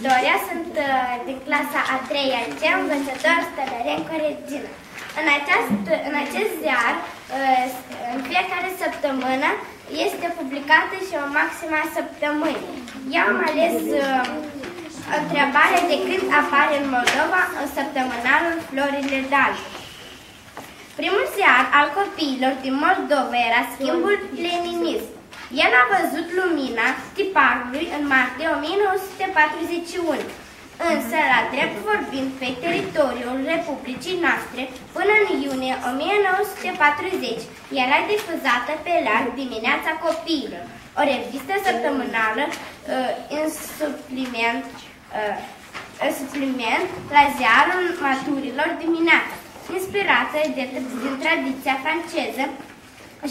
Victoria, sunt din clasa a 3-a C, învățător Stălărenco Regina. În acest ziar, în fiecare săptămână, este publicată și o maximă a săptămânii. Eu am ales întrebarea de când apare în Moldova în săptămânalul Florile d'Albe. Primul ziar al copiilor din Moldova era Schimbul Leninism. El a văzut lumina tiparului în martie 1941, însă, la drept vorbind, pe teritoriul Republicii noastre, până în iunie 1940, era difuzată pe larg Dimineața Copiilor, o revistă săptămânală în supliment la ziarul Maturilor Dimineața, inspirată din tradiția franceză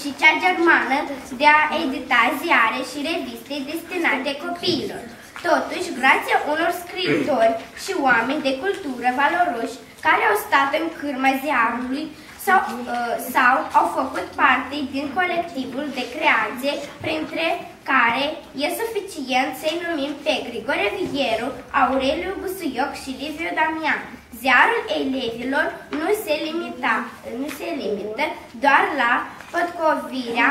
și cea germană de a edita ziare și reviste destinate copiilor. Totuși, grație unor scriitori și oameni de cultură valoroși care au stat în cârma ziarului sau au făcut parte din colectivul de creație, printre care e suficient să-i numim pe Grigore Vigheru, Aureliu Busuioc și Liviu Damian. Ziarul elevilor nu se limită doar la potcovirea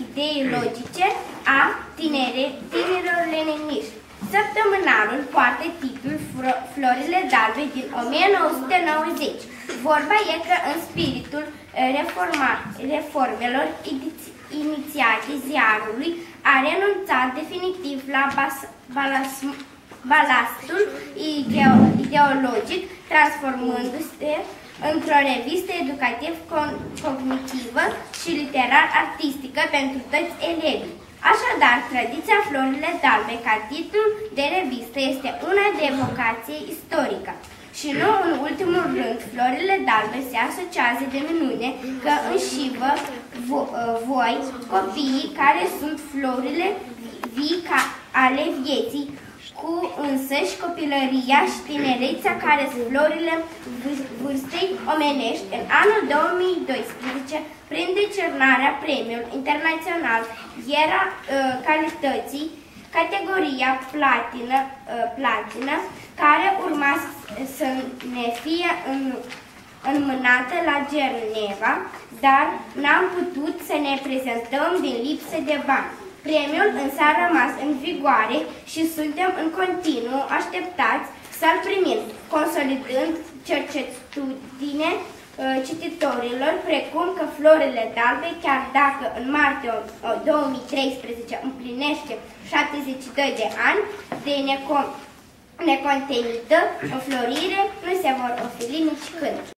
ideologice a tinerilor leniniști. Săptămânalul poartă titlul Florile d'Albe din 1990. Vorba e că în spiritul reformelor inițiate ziarului a renunțat definitiv la balastul ideologic, transformându-se într-o revistă educativ-cognitivă și literar-artistică pentru toți elevii. Așadar, tradiția Florile d'Albe ca titlu de revistă este una de vocație istorică. Și nu în ultimul rând, Florile d'Albe se asociază de minune că înșivă voi, copiii care sunt florile vii ale vieții, cu însăși copilăria și tinerețea care sunt florile vârstei omenești. În anul 2012, prin decernarea Premiului Internațional Era Calității, categoria platină, care urma să ne fie înmânată la Geneva, dar n-am putut să ne prezentăm din lipsă de bani. Premiul însă a rămas în vigoare și suntem în continuu așteptați să-l primim, consolidând certitudine cititorilor, precum că Florile d'Albe, chiar dacă în martie 2013 împlinește 72 de ani de necontenită înflorire, nu se vor ofili nici când.